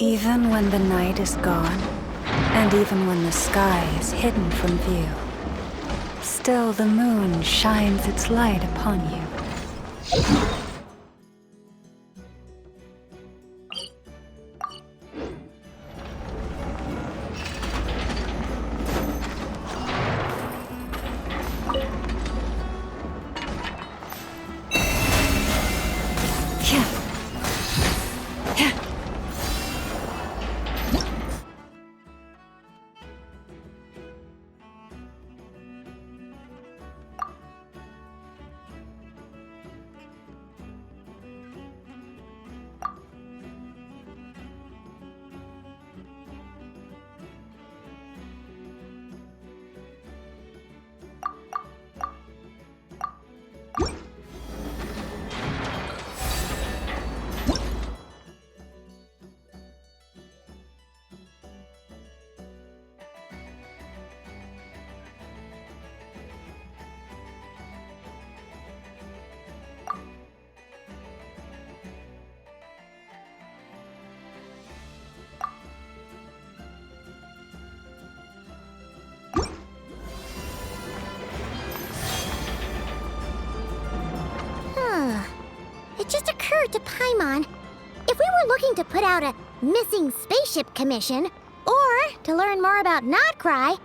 Even when the night is gone, and even when the sky is hidden from view, still the moon shines its light upon you. It just occurred to Paimon, if we were looking to put out a missing spaceship commission, or to learn more about Notcry,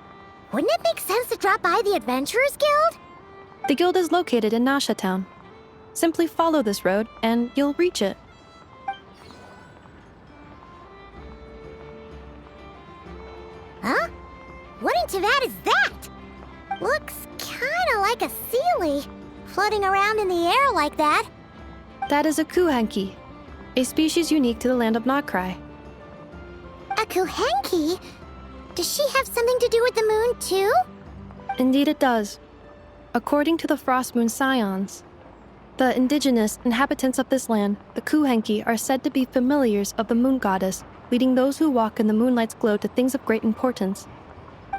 wouldn't it make sense to drop by the Adventurers Guild? The guild is located in Nasha Town. Simply follow this road, and you'll reach it. Huh? What in Teyvat is that? Looks kinda like a Seelie, floating around in the air like that. That is a kuhanki, a species unique to the land of Notcry. A Kuhenki? Does she have something to do with the moon, too? Indeed it does. According to the Frost Moon Scions, the indigenous inhabitants of this land, the kuhenki, are said to be familiars of the moon goddess, leading those who walk in the moonlight's glow to things of great importance.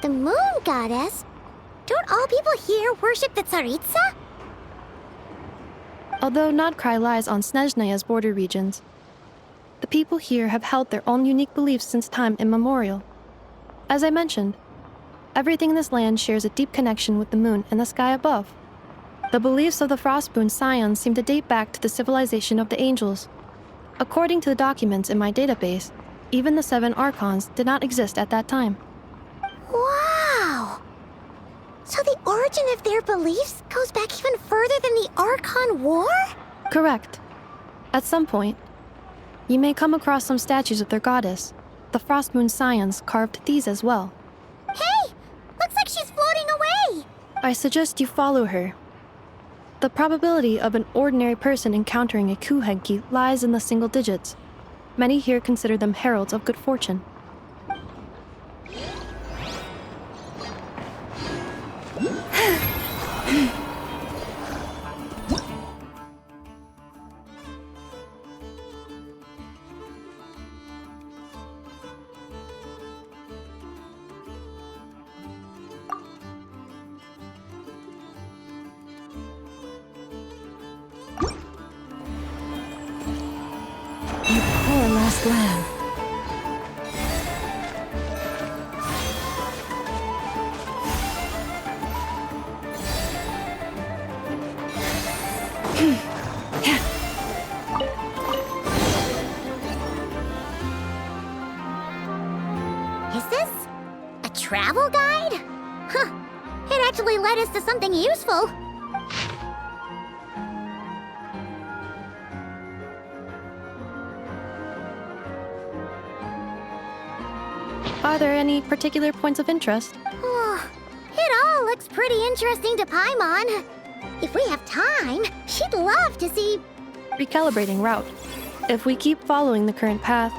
The moon goddess? Don't all people here worship the Tsaritsa? Although Notcry lies on Snezhnaya's border regions, the people here have held their own unique beliefs since time immemorial. As I mentioned, everything in this land shares a deep connection with the moon and the sky above. The beliefs of the Frostmoon Scions seem to date back to the civilization of the angels. According to the documents in my database, even the 7 Archons did not exist at that time. Wow! So the origin of their beliefs goes back even further than the Archon War? Correct. At some point, you may come across some statues of their goddess. The Frostmoon Scions carved these as well. Hey! Looks like she's floating away! I suggest you follow her. The probability of an ordinary person encountering a kuhenki lies in the single digits. Many here consider them heralds of good fortune. You poor lost lamb. Is this a travel guide? Huh. It actually led us to something useful. Are there any particular points of interest? Oh, it all looks pretty interesting to Paimon. If we have time, she'd love to see... Recalibrating route. If we keep following the current path,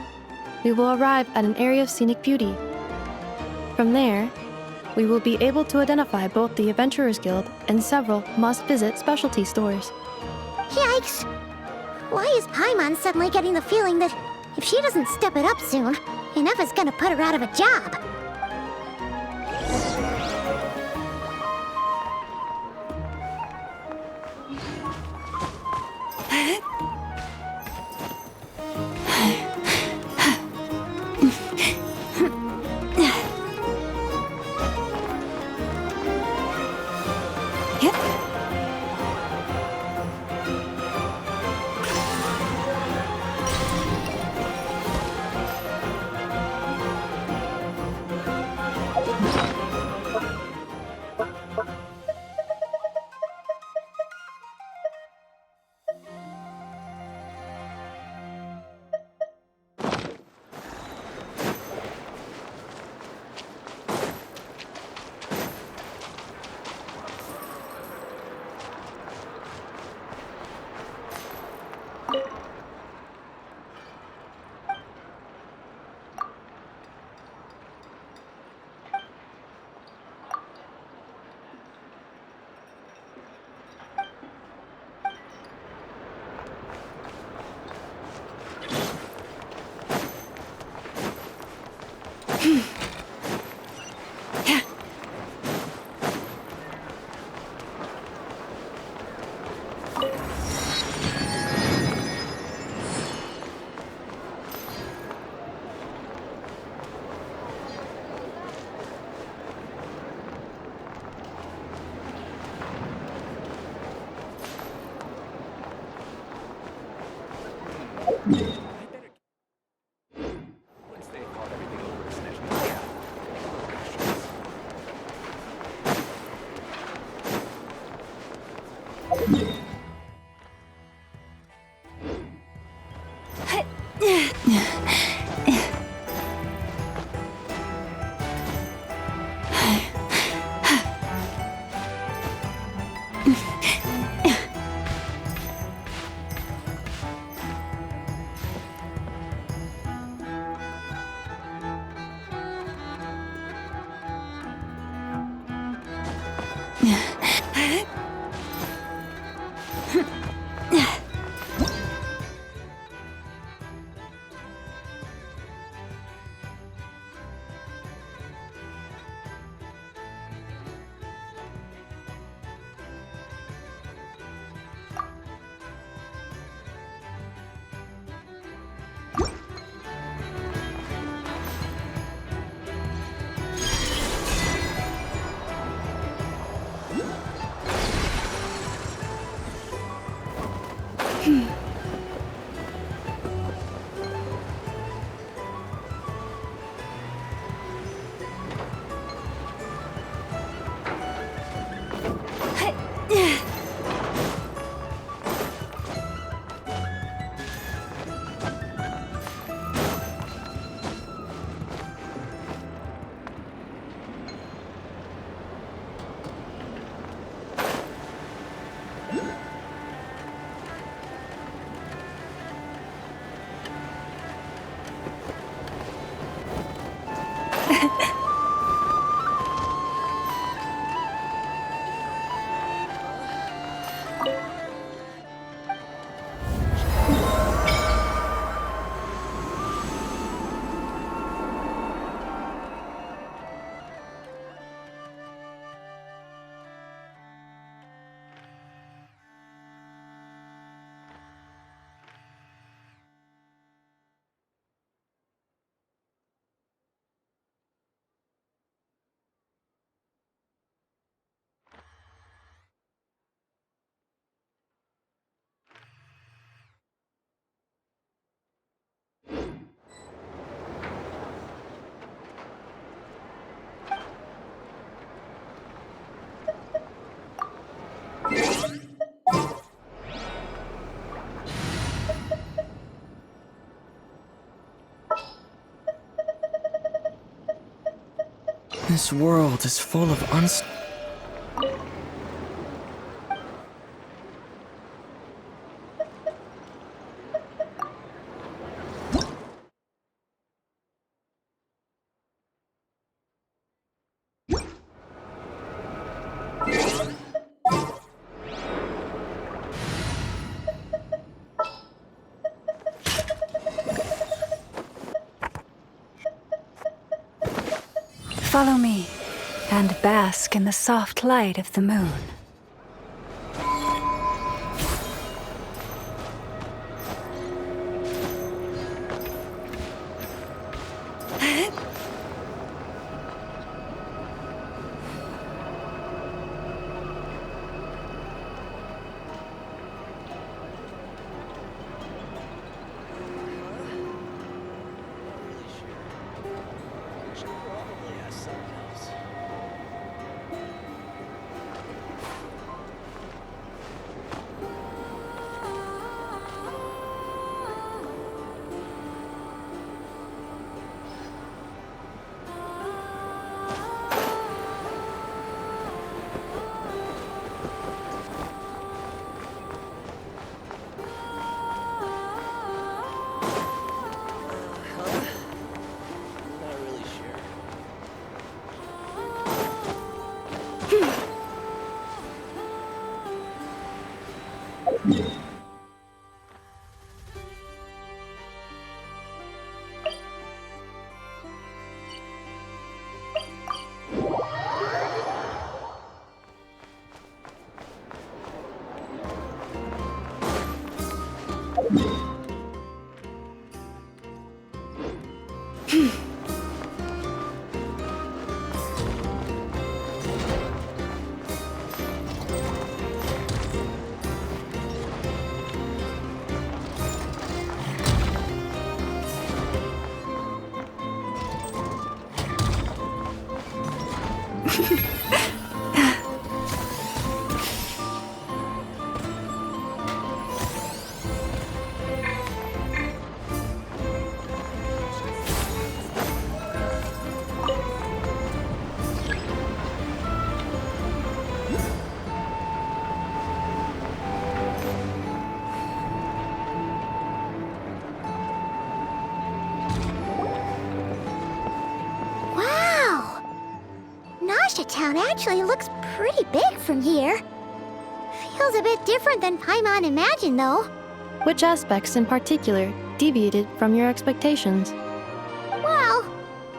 we will arrive at an area of scenic beauty. From there, we will be able to identify both the Adventurers Guild and several must-visit specialty stores. Yikes! Why is Paimon suddenly getting the feeling that if she doesn't step it up soon, enough is gonna put her out of a job? This world is full of Follow me, and bask in the soft light of the moon. Nasha Town actually looks pretty big from here. Feels a bit different than Paimon imagined, though. Which aspects in particular deviated from your expectations? Well,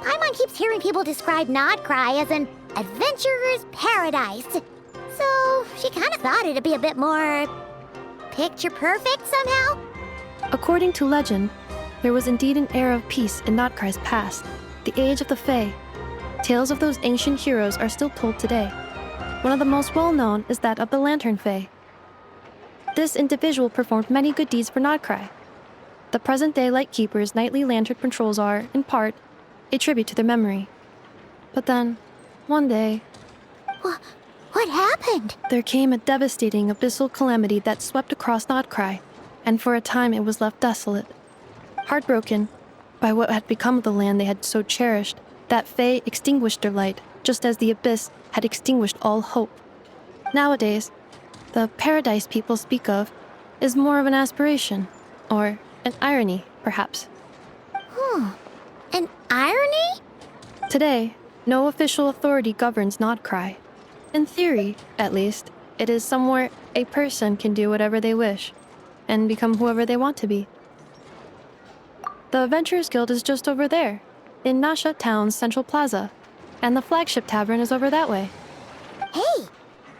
Paimon keeps hearing people describe Nodcry as an adventurer's paradise. So she kind of thought it'd be a bit more picture perfect somehow. According to legend, there was indeed an era of peace in Notcry's past, the age of the Fae. Tales of those ancient heroes are still told today. One of the most well-known is that of the Lantern Fae. This individual performed many good deeds for Notcry. The present-day Lightkeeper's nightly lantern patrols are, in part, a tribute to their memory. But then, one day, What happened? there came a devastating abyssal calamity that swept across Notcry, and for a time it was left desolate. Heartbroken by what had become of the land they had so cherished, that Fae extinguished their light, just as the abyss had extinguished all hope. Nowadays, the paradise people speak of is more of an aspiration, or an irony, perhaps. An irony? Today, no official authority governs Nodcry. In theory, at least, it is somewhere a person can do whatever they wish, and become whoever they want to be. The Adventurers Guild is just over there, in Nasha Town's Central Plaza, and the flagship tavern is over that way. Hey,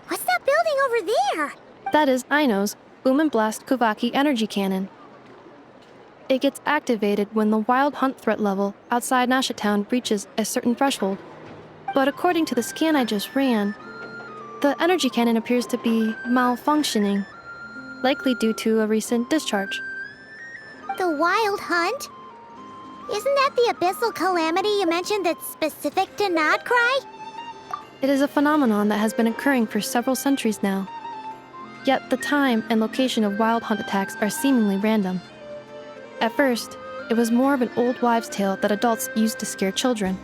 what's that building over there? That is Aino's Boom and Blast Kuvaki energy cannon. It gets activated when the wild hunt threat level outside Nasha Town reaches a certain threshold. But according to the scan I just ran, the energy cannon appears to be malfunctioning, likely due to a recent discharge. The Wild Hunt? Isn't that the abyssal calamity you mentioned that's specific to Nodcry? It is a phenomenon that has been occurring for several centuries now. Yet the time and location of wild hunt attacks are seemingly random. At first, it was more of an old wives' tale that adults used to scare children.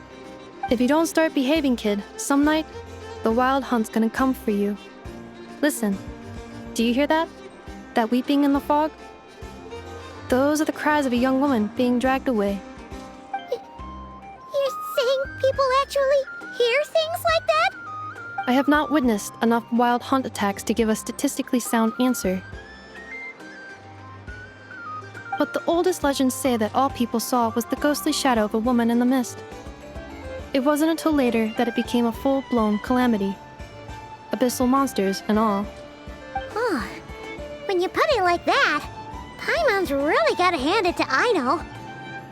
If you don't start behaving, kid, some night, the wild hunt's gonna come for you. Listen, do you hear that? That weeping in the fog? Those are the cries of a young woman being dragged away. You're saying people actually hear things like that? I have not witnessed enough wild hunt attacks to give a statistically sound answer. But the oldest legends say that all people saw was the ghostly shadow of a woman in the mist. It wasn't until later that it became a full-blown calamity. Abyssal monsters and all. Huh. When you put it like that, Paimon's really gotta hand it to Aino.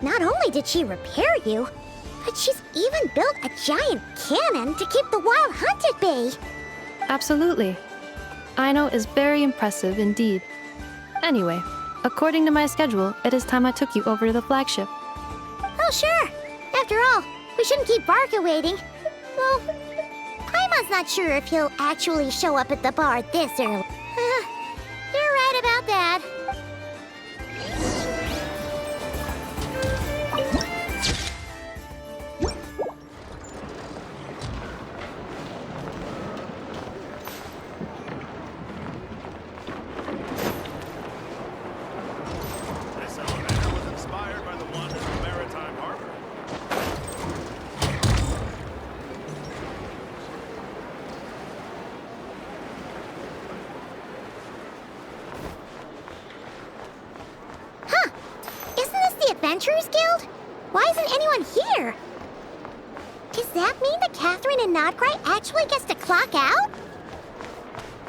Not only did she repair you, but she's even built a giant cannon to keep the wild hunt at bay. Absolutely. Aino is very impressive indeed. Anyway, according to my schedule, it is time I took you over to the flagship. Oh, sure. After all, we shouldn't keep Barca waiting. Well, Paimon's not sure if he'll actually show up at the bar this early. You're right about that. This elevator was inspired by the one in the Maritime Harbor. Huh. Isn't this the Adventurers Guild? Why isn't anyone here? Does that mean that Catherine and Nodcry actually gets to clock out?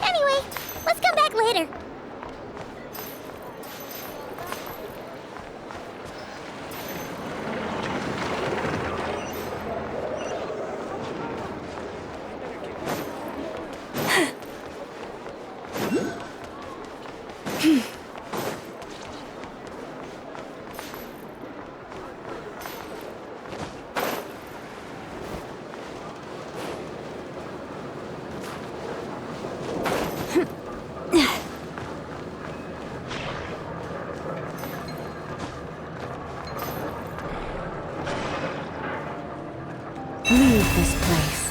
Anyway, let's come back later. Leave this place.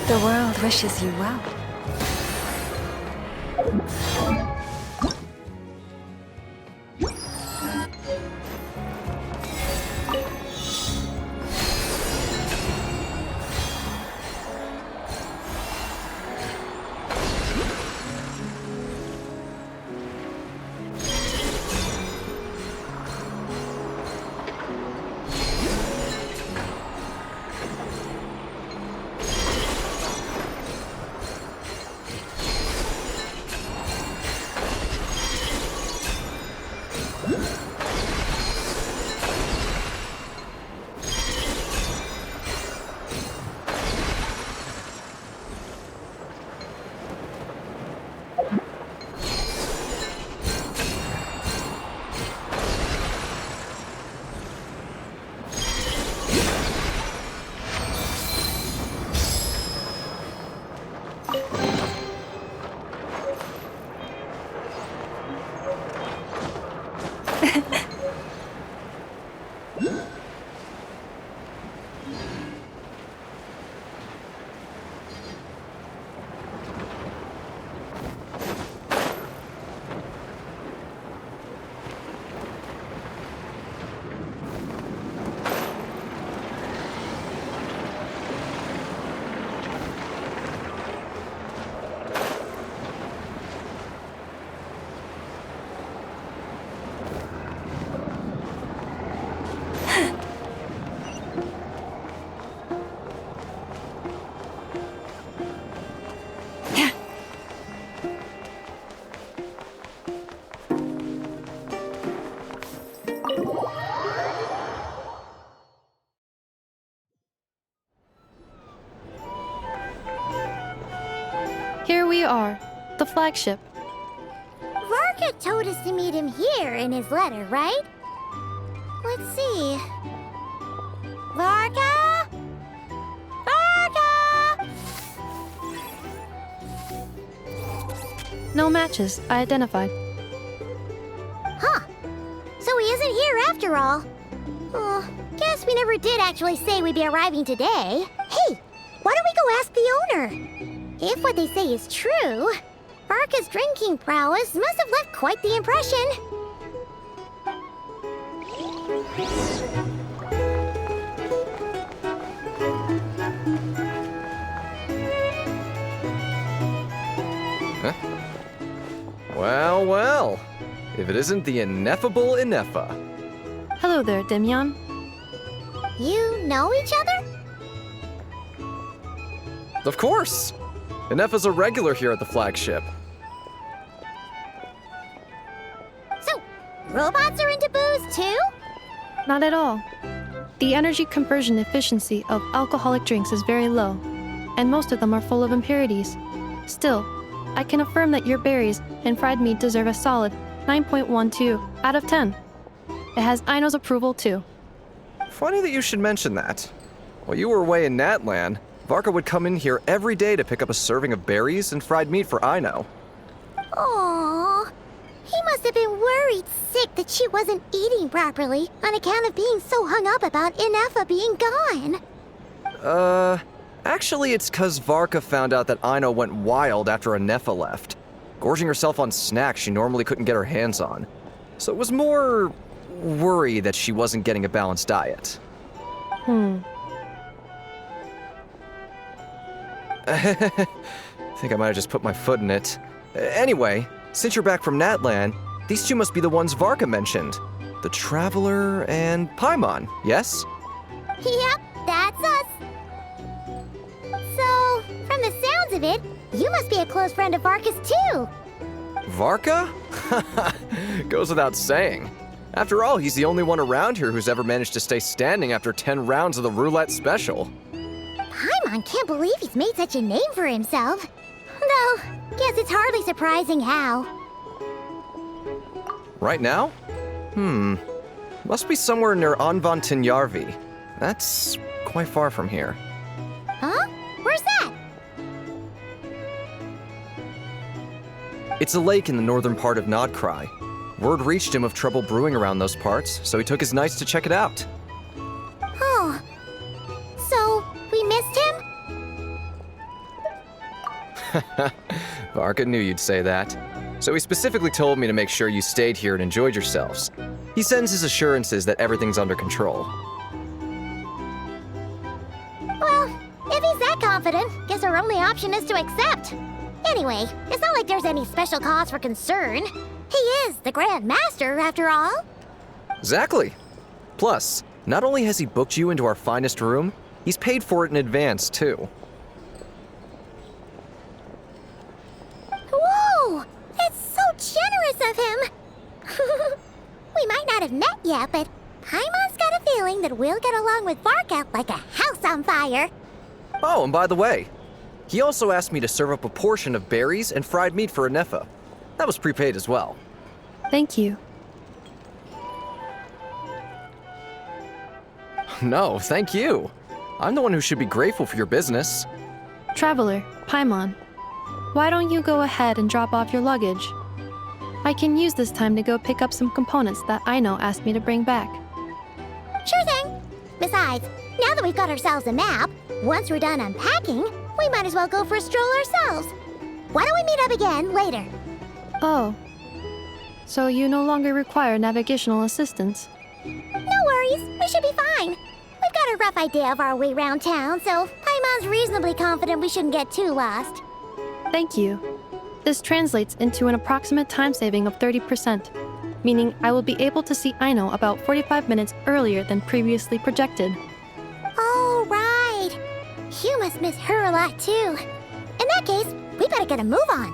The world wishes you well. Here we are, the flagship. Varka told us to meet him here in his letter, right? Let's see. Varka? Varka! No matches, I identified. Huh. So he isn't here after all. Oh, guess we never did actually say we'd be arriving today. Hey, why don't we go ask the owner? If what they say is true, Varka's drinking prowess must have left quite the impression. Huh? Well, well. If it isn't the ineffable Ineffa. Hello there, Demyon. You know each other? Of course! Ineffa's a regular here at the flagship. So, robots are into booze too? Not at all. The energy conversion efficiency of alcoholic drinks is very low, and most of them are full of impurities. Still, I can affirm that your berries and fried meat deserve a solid 9.12 out of 10. It has Aino's approval too. Funny that you should mention that. While you were away in Natlan, Varka would come in here every day to pick up a serving of berries and fried meat for Aino. Aww. He must have been worried sick that she wasn't eating properly on account of being so hung up about Ineffa being gone. Actually it's 'cause Varka found out that Aino went wild after Ineffa left, gorging herself on snacks she normally couldn't get her hands on. So it was more worry that she wasn't getting a balanced diet. I think I might have just put my foot in it. Anyway, since you're back from Natlan, these two must be the ones Varka mentioned. The Traveler and Paimon, yes? Yep, that's us. So, from the sounds of it, you must be a close friend of Varka's too. Varka? Goes without saying. After all, he's the only one around here who's ever managed to stay standing after 10 rounds of the roulette special. Paimon can't believe he's made such a name for himself. Though, guess it's hardly surprising how. Right now? Must be somewhere near Anvantinyarvi. That's quite far from here. Huh? Where's that? It's a lake in the northern part of Nodcry. Word reached him of trouble brewing around those parts, so he took his knights to check it out. Oh. So, we missed him? Varka knew you'd say that. So he specifically told me to make sure you stayed here and enjoyed yourselves. He sends his assurances that everything's under control. Well, if he's that confident, guess our only option is to accept. Anyway, it's not like there's any special cause for concern. He is the Grand Master, after all. Exactly. Plus, not only has he booked you into our finest room, he's paid for it in advance, too. Whoa! That's so generous of him! We might not have met yet, but Paimon's got a feeling that we'll get along with Varka like a house on fire. Oh, and by the way, he also asked me to serve up a portion of berries and fried meat for Anefa. That was prepaid as well. Thank you. No, thank you. I'm the one who should be grateful for your business. Traveler, Paimon, why don't you go ahead and drop off your luggage? I can use this time to go pick up some components that Aino asked me to bring back. Sure thing. Besides, now that we've got ourselves a map, once we're done unpacking, we might as well go for a stroll ourselves. Why don't we meet up again later? Oh. So you no longer require navigational assistance? No worries, we should be fine. We've got a rough idea of our way around town, so Paimon's reasonably confident we shouldn't get too lost. Thank you. This translates into an approximate time saving of 30%, meaning I will be able to see Aino about 45 minutes earlier than previously projected. Oh, right. You must miss her a lot, too. In that case, we better get a move on.